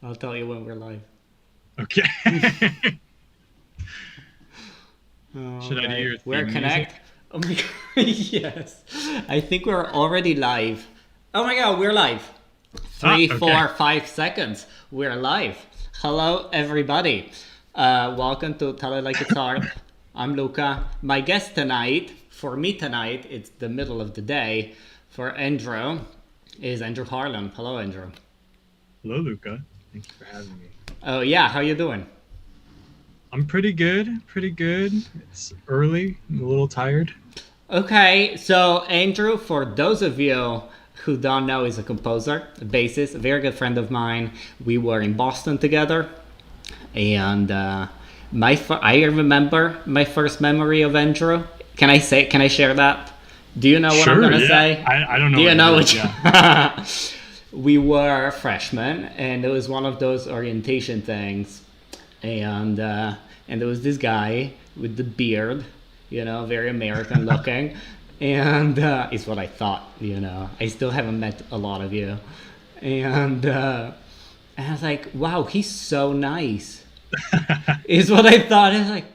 I'll tell you when we're live. Okay. All Should I do right, your we're theme music? connect. Oh my god, yes. I think we're already live. Oh my god, we're live. Ah, Three, okay. 4, 5 seconds. We're live. Hello, everybody. Welcome to Tell It Like It's Art. I'm Luca. My guest tonight, for me tonight, it's the middle of the day. For Andrew, is Andrew Harlan. Hello, Andrew. Hello, Luca. Thank you for having me. Oh yeah, how you doing? I'm pretty good. Pretty good. It's early. I'm a little tired. Okay, so Andrew, for those of you who don't know, is a composer, a bassist, a very good friend of mine. We were in Boston together, and I remember my first memory of Andrew. Can I say? Can I share that? Do you know what I'm Sure. gonna Yeah. say? I don't Do know you what it know is. what? Yeah. We were freshmen, and it was one of those orientation things, and there was this guy with the beard, very American looking, and is what I thought. I still haven't met a lot of you, and I was like, wow, he's so nice. Is what I thought. It's like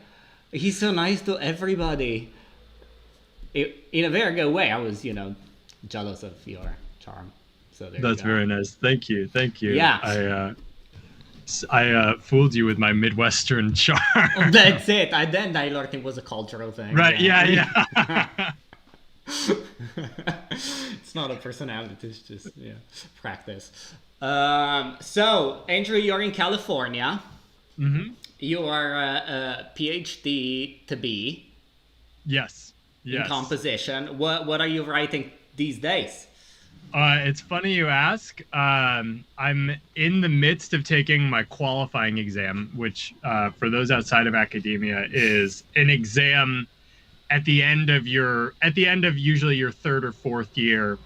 he's so nice to everybody. In a very good way. I was, jealous of your charm. So there you That's go. very nice. Thank you. Thank you. Yeah, I fooled you with my Midwestern charm. that's it. Then I learned it was a cultural thing. Right. Yeah. Yeah. Yeah. It's not a personality. It's just practice. So Andrew, you're in California. hmm You are a PhD to be Yes. in Yes. composition. What are you writing these days? It's funny you ask. I'm in the midst of taking my qualifying exam, which, for those outside of academia, is an exam at the end of usually your third or fourth year,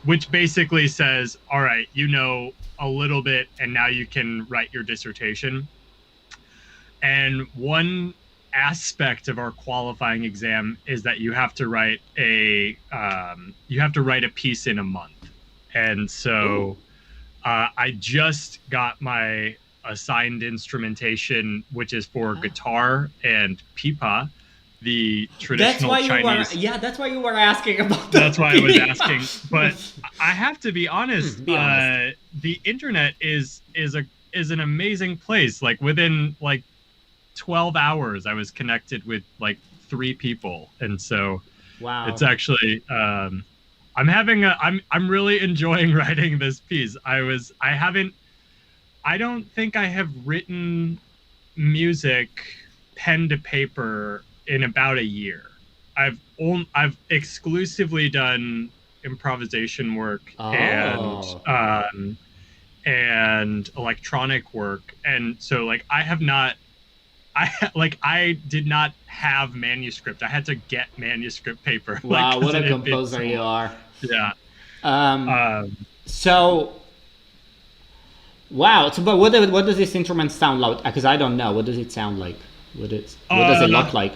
which basically says, all right, you know a little bit, and now you can write your dissertation. And one aspect of our qualifying exam is that you have to write a piece in a month. And Ooh. so I just got my assigned instrumentation, which is for Ah. guitar and pipa, the That's traditional why you were. Chinese. Yeah, that's why you were asking about That's the why I was asking. But pipa. I have to be honest. Be honest. The internet is an amazing place. Like within like 12 hours, I was connected with like three people, and so it's Wow. actually I'm really enjoying writing this piece. I don't think I have written music pen to paper in about a year. I've exclusively done improvisation work Oh. and electronic work, and so like I have not I did not have manuscript. I had to get manuscript paper like Wow. because What it a had been composer so you long. are. Yeah. Um. Um, So. Wow. So, but what does this instrument sound like? Because I don't know. What does it sound like? What does it uh, look like?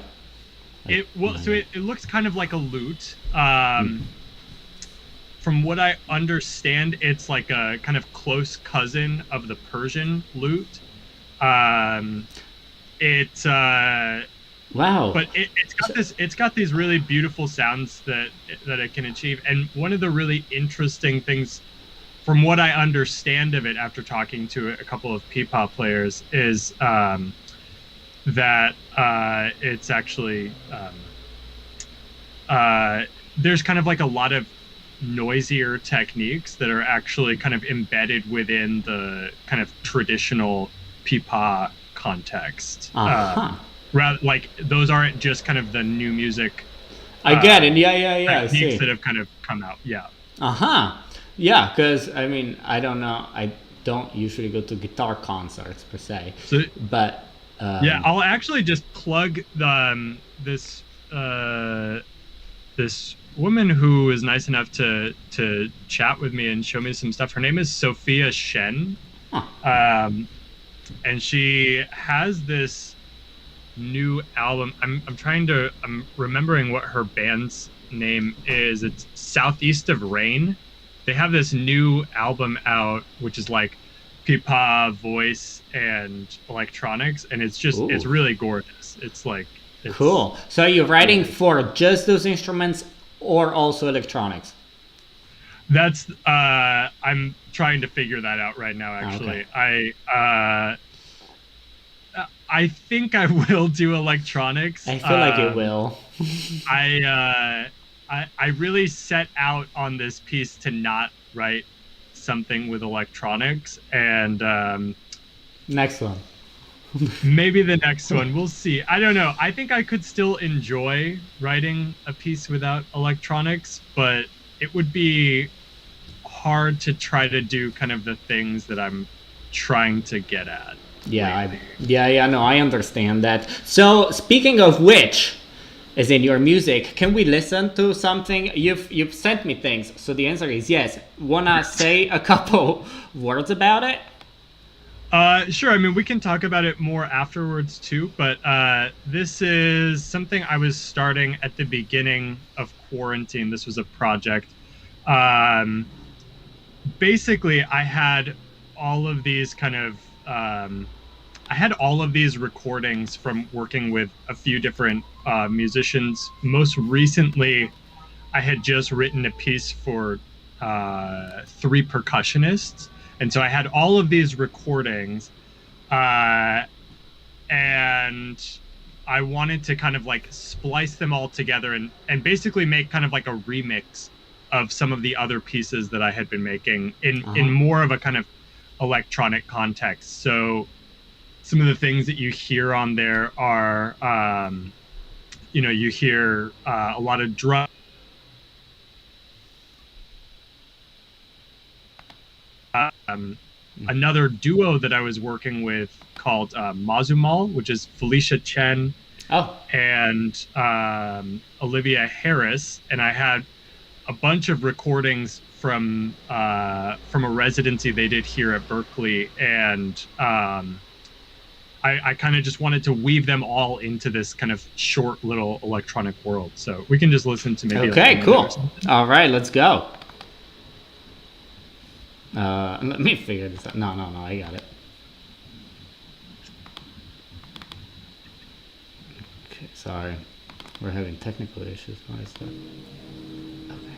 Like, it looks kind of like a lute. mm. From what I understand, it's like a kind of close cousin of the Persian lute. Um, it Wow. but So, it's got these really beautiful sounds that it can achieve. And one of the really interesting things, from what I understand of it after talking to a couple of P-pop players, is that it's actually uh, there's kind of like a lot of noisier techniques that are actually kind of embedded within the kind of traditional pipa context. uh huh. Rather, like those aren't just kind of the new music I get it. Yeah. Yeah. Yeah. I techniques see. that have kind of come out. Yeah. Uh huh. Yeah, because I mean, I don't know. I don't usually go to guitar concerts per se, So but yeah, um, I'll actually just plug this uh, this woman who is nice enough to chat with me and show me some stuff. Her name is Sophia Shen, huh. um, and she has this new album. I'm remembering what her band's name is. It's Southeast of Rain. They have this new album out, which is like pipa voice and electronics, and it's Ooh, really gorgeous. It's like it's cool. So you're writing really for just those instruments or also electronics? that's I'm trying to figure that out right now. Oh, okay. Actually, I think I will do electronics. I feel like it will. I I really set out on this piece to not write something with electronics, and Next one. maybe the next one we'll see. I don't know. I think I could still enjoy writing a piece without electronics, but it would be hard to try to do kind of the things that I'm trying to get at Yeah, lately. no, I understand that. So, speaking of which, as in your music, can we listen to something? You've sent me things, so the answer is yes. Wanna say a couple words about it? Sure. I mean, we can talk about it more afterwards too, but this is something I was starting at the beginning of quarantine. This was a project. Um, Basically, I had all of these kind of I had all of these recordings from working with a few different musicians. Most recently, I had just written a piece for three percussionists, and so I had all of these recordings, uh, and I wanted to kind of like splice them all together and basically make kind of like a remix of some of the other pieces that I had been making Uh in huh. more of a kind of electronic context. So some of the things that you hear on there are, you hear a lot of drum. Um, Another duo that I was working with called Mazumal, which is Felicia Chen Oh, and Olivia Harris, and I had a bunch of recordings from a residency they did here at Berkeley, and I kind of just wanted to weave them all into this kind of short little electronic world. So we can just listen to maybe like a okay, minute or cool. something. All right, let's go. Let me figure this out. No, no, no, I got it. Okay, sorry. We're having technical issues. Why is that? Okay.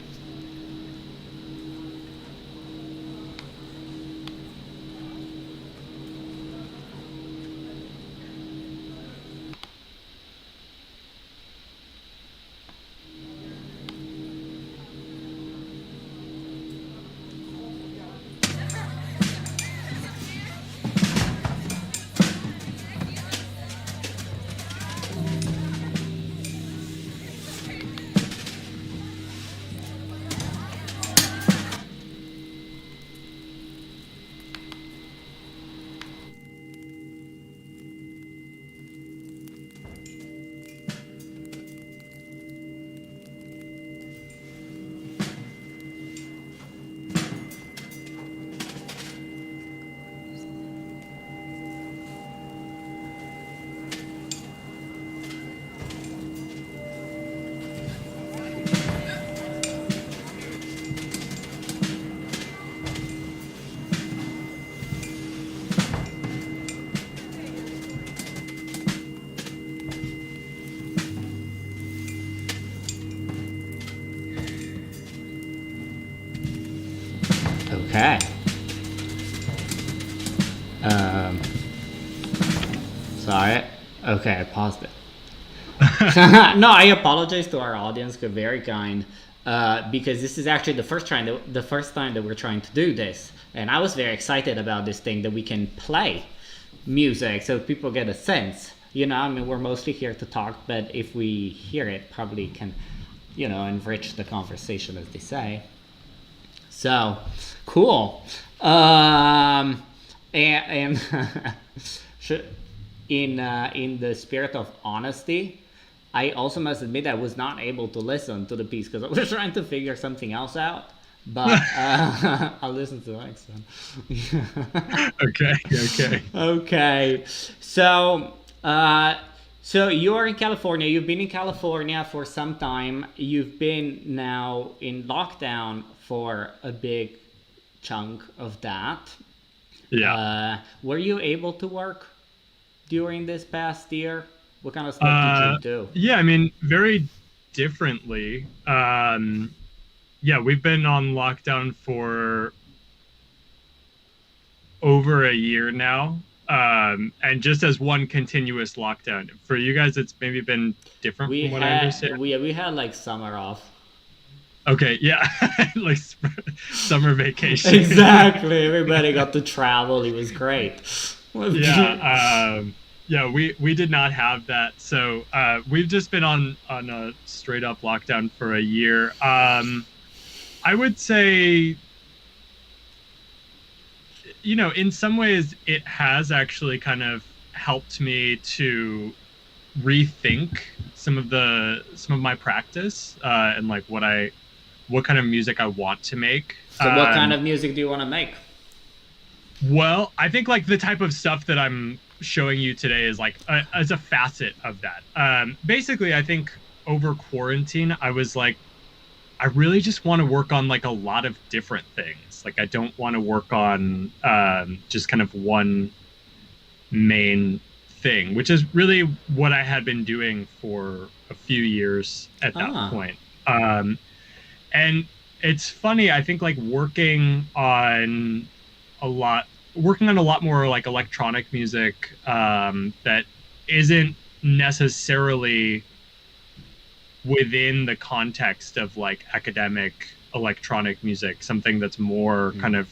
Okay. Um, sorry. Okay, I paused it. No, I apologize to our audience. They're very kind. Because this is actually the first time that we're trying to do this, and I was very excited about this thing that we can play music so people get a sense. I mean, we're mostly here to talk, but if we hear it, probably can, enrich the conversation, as they say. So, cool. And should- in the spirit of honesty, I also must admit I was not able to listen to the piece because I was trying to figure something else out. But I'll listen to the next one. Okay, okay. Okay, so so you're in California. You've been in California for some time. You've been now in lockdown for a big chunk of that. Yeah. Were you able to work during this past year? What kind of stuff did you Uh, do? yeah, I mean, very differently. Yeah, we've been on lockdown for over a year now. And just as one continuous lockdown. For you guys, it's maybe been different We from what I understand. had we had like summer off. Okay, yeah, like summer vacation. Exactly. Everybody got to travel. It was great. Yeah, we did not have that. So we've just been on a straight up lockdown for a year. I would say, in some ways, it has actually kind of helped me to rethink some of my practice and like what kind of music I want to make. So, what kind of music do you want to make? Well, I think like the type of stuff that I'm showing you today is like as a facet of that. Basically, I think over quarantine, I was like, I really just want to work on like a lot of different things. Like, I don't want to work on just kind of one main thing, which is really what I had been doing for a few years at that Ah, point. And it's funny, I think like a lot working on a lot more like electronic music that isn't necessarily within the context of like academic electronic music, something that's more kind of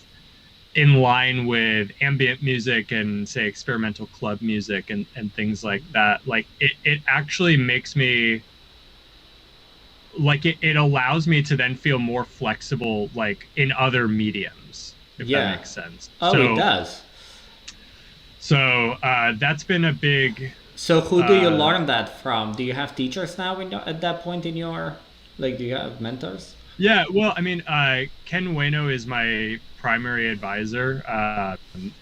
in line with ambient music and say experimental club music and things like that. Like it actually makes me like it allows me to then feel more flexible like in other mediums, if that yeah. makes sense. Oh, it does. That's been a big So, who do you uh learn that from? Do you have teachers now at that point in your, like, do you have mentors? yeah, well, I mean, Ken Ueno is my primary advisor,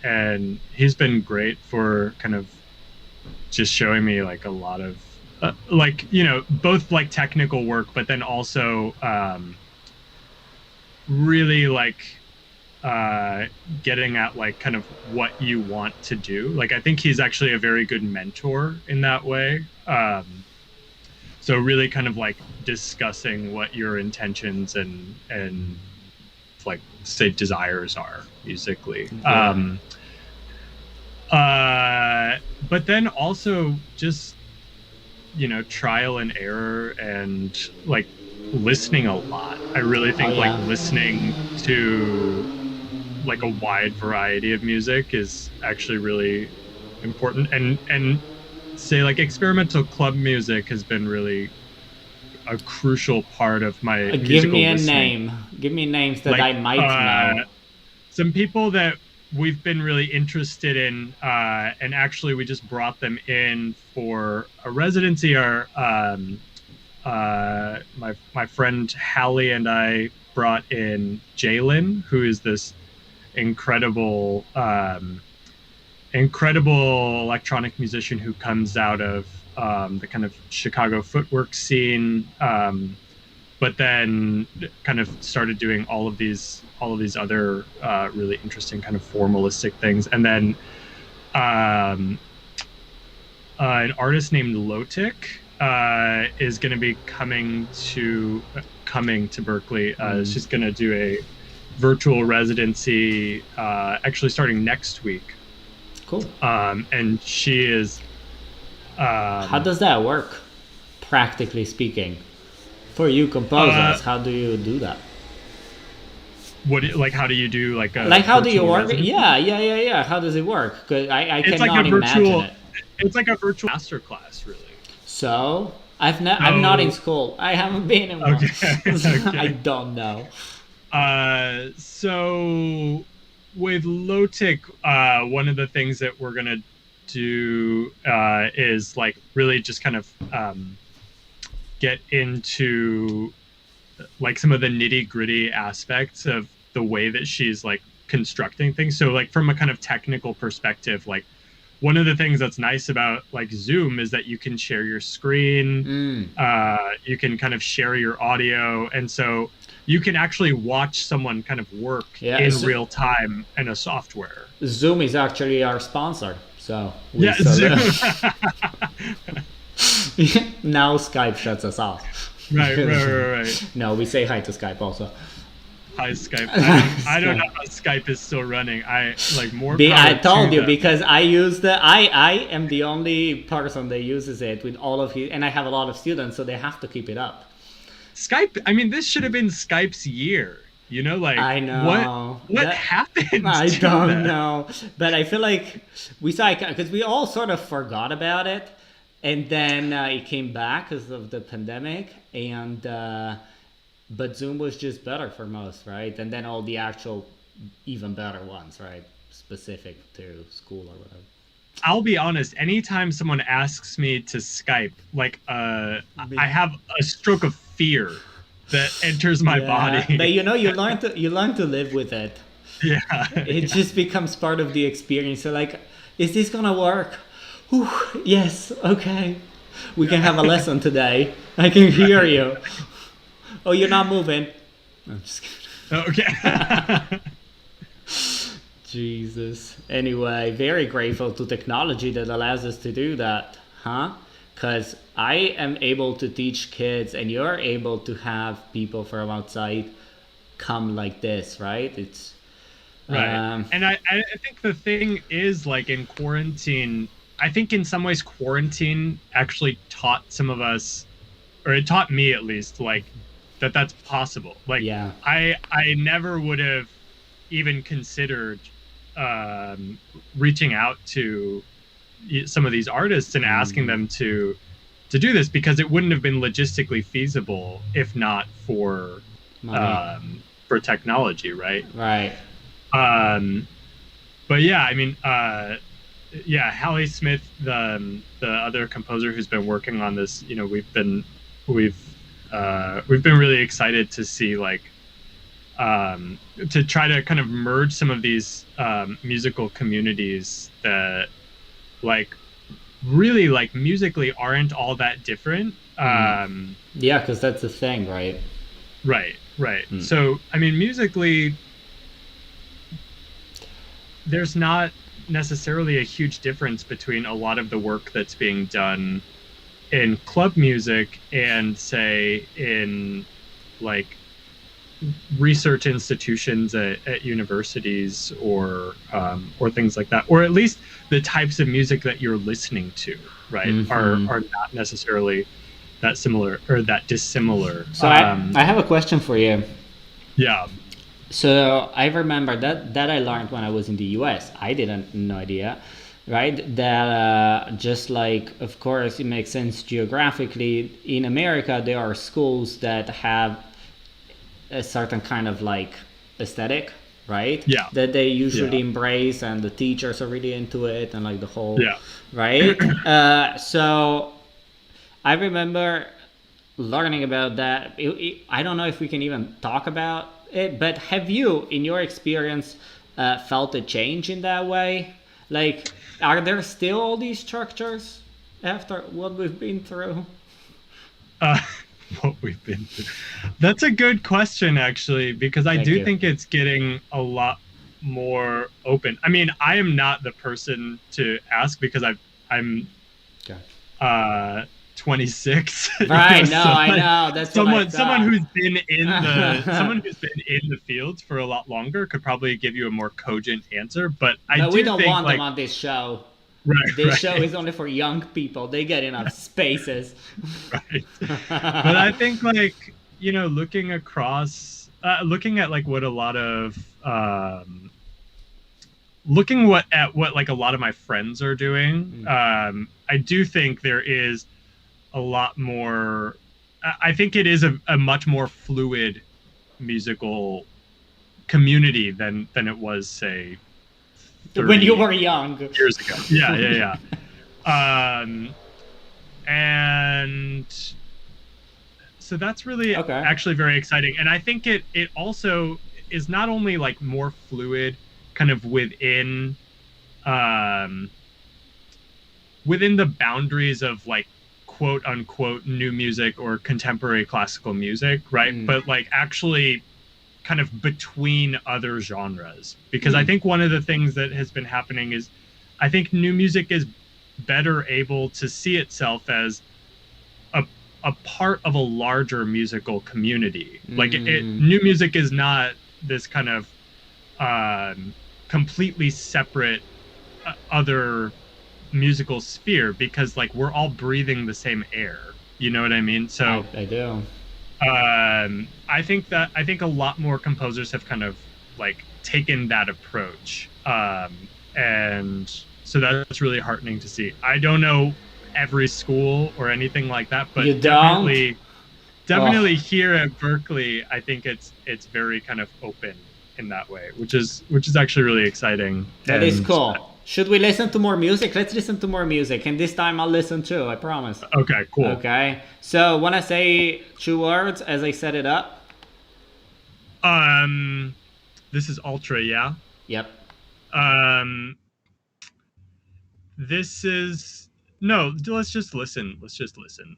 and he's been great for kind of just showing me like a lot of like both like technical work, but then also really like getting at like kind of what you want to do. Like, I think he's actually a very good mentor in that way. So really kind of like discussing what your intentions and like say desires are musically. Yeah. But then also just trial and error and like listening a lot. I really Oh, think like yeah. listening to like a wide variety of music is actually really important, and say like experimental club music has been really a crucial part of my Give me musical a listening. name. Give me names that Like I might know. some people that we've been really interested in, and actually we just brought them in for a residency, are my friend Hallie and I brought in Jalen, who is this incredible incredible electronic musician who comes out of the kind of Chicago footwork scene, but then kind of started doing all of these other really interesting kind of formalistic things, and then um, an artist named Lotic is going to be coming to Berkeley. She's going to do a virtual residency actually starting next week. Cool. And she is How does that work, practically speaking? For you uh composers, how do you do that? like how do you do like a Like, how do you virtual work? residency? Yeah. How does it work? Because I It's like cannot imagine it. a virtual master class, really. So, I'm not in So school. I haven't been in one. okay. I Okay. don't know. So with Lotic, one of the things that we're gonna do is like really just kind of get into like some of the nitty gritty aspects of the way that she's like constructing things. So like from a kind of technical perspective, like one of the things that's nice about like Zoom is that you can share your screen, Mm. you can kind of share your audio, and so you can actually watch someone kind of work Yeah. in real time in a software. Zoom is actually our sponsor, so we Yeah, Zoom. now Skype shuts us off. Right. No, we say hi to Skype also. Hi, Skype. I don't know how Skype is still running. I like more. I Power told to you them. because I am the only person that uses it with all of his, and I have a lot of students, so they have to keep it up. Skype. I mean, this should have been Skype's year. You know, like I know what happened? I to don't that? know, but I feel like we saw it because we all sort of forgot about it, and then it came back because of the pandemic, and but Zoom was just better for most, right? And then all the actual even better ones, right, specific to school or whatever. I'll be honest. Anytime someone asks me to Skype, like I have a stroke of fear that enters my body. But you know, you learn to live with it. Yeah. It just becomes part of the experience. So like, is this gonna work? Whew, yes, okay. We can have a lesson today. I can hear you. Oh, you're not moving. I'm just kidding. Okay. Jesus. Anyway, very grateful to technology that allows us to do that, huh? Because I am able to teach kids, and you're able to have people from outside come like this, right? It's right. And I think the thing is, like, in quarantine, I think in some ways quarantine actually taught some of us, or it taught me at least, like, that's possible. Like, yeah. I never would have even considered reaching out to some of these artists and asking them to do this, because it wouldn't have been logistically feasible if not for technology, right? But yeah, I mean, Hallie Smith, the other composer who's been working on this, you know, we've been really excited to see, like, to try to kind of merge some of these musical communities that, like, really, like, musically aren't all that different. Yeah, because that's the thing, right? Right. So, I mean, musically, there's not necessarily a huge difference between a lot of the work that's being done in club music and, say, in, like, research institutions at universities or things like that, or at least the types of music that you're listening to, right, are not necessarily that similar or that dissimilar. So I have a question for you. Yeah. So I remember that I learned when I was in the US. I didn't no idea, right? That just like, of course, it makes sense geographically. In America, there are schools that have a certain kind of, like, aesthetic, right? Yeah. That they usually embrace, and the teachers are really into it, and like the whole, yeah. right? So I remember learning about that. I don't know if we can even talk about it, but have you, in your experience, felt a change in that way? Like, are there still all these structures after what we've been through? What we've been through. That's a good question, actually, because I do think it's getting a lot more open. I mean, I am not the person to ask because I'm 26. Right? You know, no, I know. That's someone who's been in the field for a lot longer could probably give you a more cogent answer. But we don't want them on this show. Right, this show is only for young people. They get enough spaces. Right. But I think, like, you know, looking at like what a lot of what like a lot of my friends are doing, I do think there is a lot more. I think it is a much more fluid musical community than it was, say, when you were young years ago. Yeah. And so that's really actually very exciting. And I think it also is not only, like, more fluid kind of within the boundaries of, like, quote unquote new music or contemporary classical music, right? But, like, actually kind of between other genres. Because I think one of the things that has been happening is I think new music is better able to see itself as a part of a larger musical community. Like new music is not this kind of completely separate other musical sphere, because like we're all breathing the same air. You know what I mean? So I do. I think a lot more composers have kind of like taken that approach, and so that's really heartening to see. I don't know every school or anything like that, but You don't? definitely here at Berkeley, I think it's very kind of open in that way, which is actually really exciting. That is cool. Should we listen to more music? Let's listen to more music, and this time I'll listen too, I promise. Okay, cool. Okay, so when I say 2 words as I set it up. This is Ultra, yeah? Yep. This is... No, let's just listen. Let's just listen.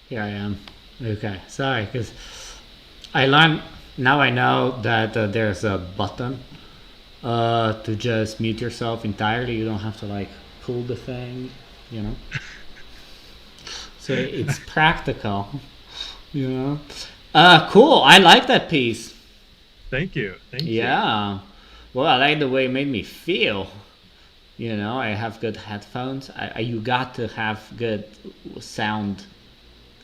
Here I am. Okay, sorry, because I learned, now I know that there's a button to just mute yourself entirely. You don't have to like pull the thing, you know. So it's practical. Yeah. Cool. I like that piece. Thank you. Thank you. Yeah. Well, I like the way it made me feel. I have good headphones. You got to have good sound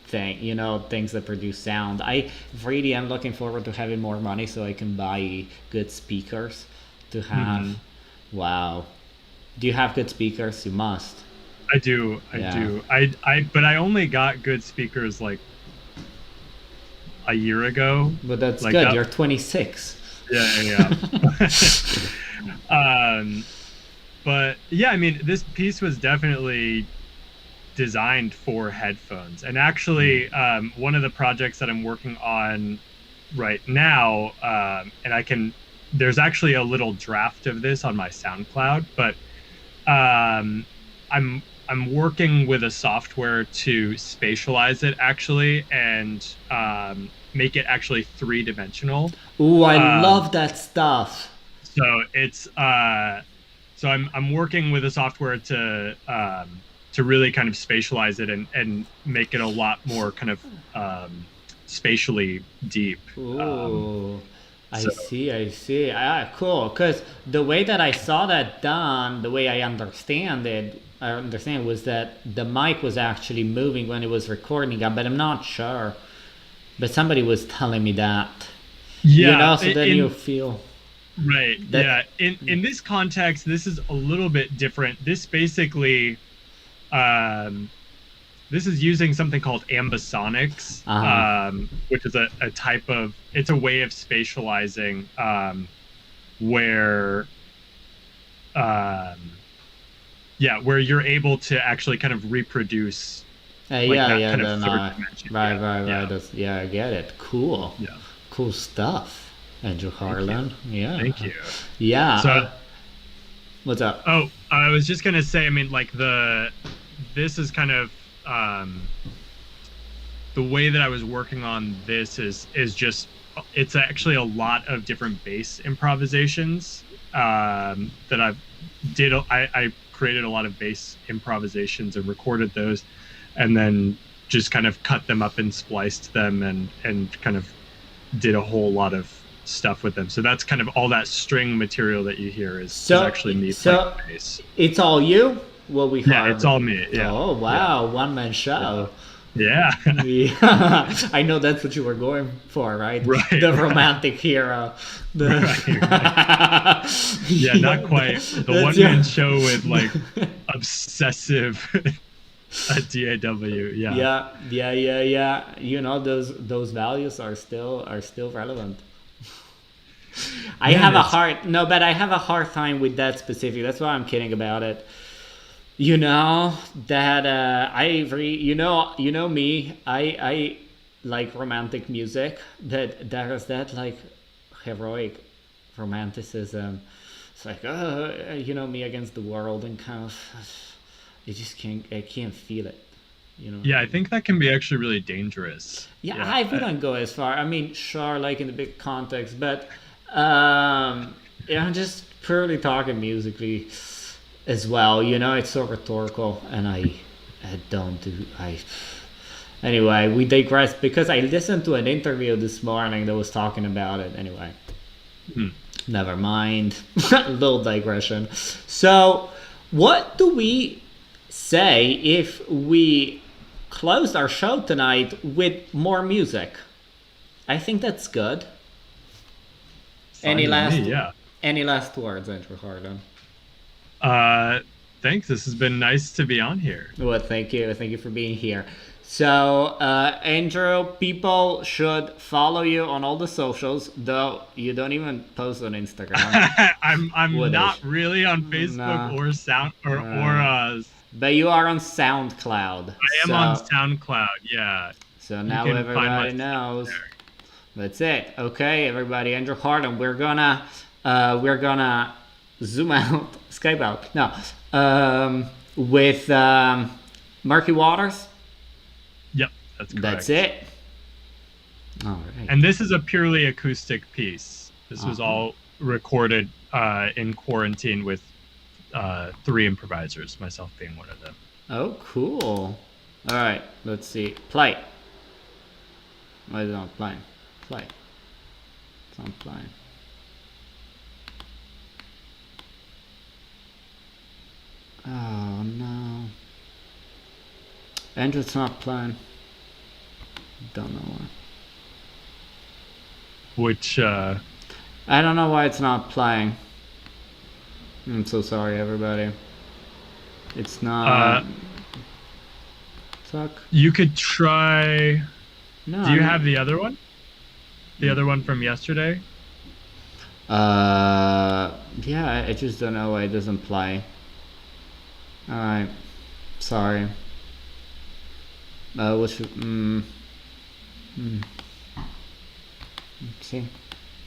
things that produce sound. I really am looking forward to having more money so I can buy good speakers to have. Hmm. Wow. Do you have good speakers? You must. I do. I Yeah. do. But I only got good speakers like a year ago. But that's Like good. that. You're 26. Yeah, yeah, yeah. But yeah, I mean, this piece was definitely designed for headphones. And actually, one of the projects that I'm working on right now, and there's actually a little draft of this on my SoundCloud, but um, I'm working with a software to spatialize it actually and make it actually three-dimensional. Ooh, I Um, love that stuff. so it's so I'm working with a software to really kind of spatialize it and make it a lot more kind of spatially deep. Ooh, I So see, I see. Cool. Because the way that I saw that done, the way I understand was that the mic was actually moving when it was recording, but I'm not sure. But somebody was telling me that. yeah, So then you feel right, that. yeah. In this context, this is a little bit different. This basically um, this is using something called ambisonics, Uh huh. which is a type of it's a way of spatializing where um, yeah, where you're able to actually kind of reproduce like Yeah, that yeah, kind of then, third dimension. right, Yeah, right, right. yeah, Yeah, I get it. Cool. yeah. Cool stuff, Andrew Thank you, Harlan. Yeah. thank you. Yeah. So, What's up? oh, I was just gonna say, I mean, like this is kind of um, the way that I was working on this is just it's actually a lot of different bass improvisations that I created a lot of bass improvisations and recorded those, and then just kind of cut them up and spliced them and kind of did a whole lot of stuff with them. So that's kind of all that string material that you hear is So, actually me playing so bass. it's all you? What we Yeah, it's heard. all me. Yeah, Oh yeah, wow, one man yeah, show. yeah. Yeah, I know that's what you were going for, right? Right, The right, romantic hero. The right, right. Yeah, not yeah, quite. The that's one yeah. man show with like obsessive DAW. Yeah. Yeah, yeah, yeah, yeah. Those values are still relevant. I Yeah, and have a it's hard no, but I have a hard time with that specific. That's why I'm kidding about it. That me. I like romantic music. That there is that like heroic romanticism. It's like me against the world and kind of. I can't feel it. yeah, I think that can be actually really dangerous. Yeah, Yeah. I wouldn't go as far. I mean, sure, like in the big context, but yeah, I'm just purely talking musically as well. It's so rhetorical, and I don't do I. Anyway, we digress because I listened to an interview this morning that was talking about it. Anyway, Hmm. never mind. Little digression. So, what do we say if we closed our show tonight with more music? I think that's good. Fine Any with me. last Yeah. any last words, Andrew Harlan? Uh, Thanks. This has been nice to be on here. Well, thank you for being here. So, Andrew, people should follow you on all the socials, though you don't even post on Instagram. I'm What is? not really on Facebook Nah, or Sound or uh, I but you are on SoundCloud, am on so SoundCloud. Yeah, you now can find my everybody stuff knows. there. That's it. Okay, everybody. Andrew Harlan. We're gonna zoom out, Skype out. No, with Murky Waters. Yep, that's That's correct. it. All right. And this is a purely acoustic piece. This Uh was huh. all recorded in quarantine with three improvisers, myself being one of them. Oh, cool. All right. Let's see. Play. Why is it not playing? Play. It's not playing. Oh no. Andrew, it's not playing. Don't know why. Which I don't know why it's not playing. I'm so sorry, everybody. It's not. Suck. you could try. No. Do you have the other one? The other one from yesterday? Yeah, I just don't know why it doesn't play. Alright. Sorry. What should. See?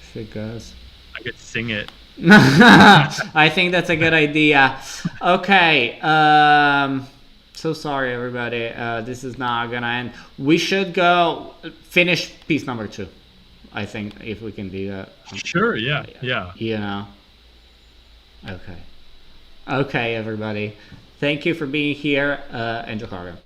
If it goes. I could sing it. I think that's a good idea. Okay. So sorry, everybody. This is not gonna end. We should go finish piece number 2. I think if we can do that. Sure. Yeah. Yeah. You know. Okay. Okay, everybody. Thank you for being here. Andrew Harlan.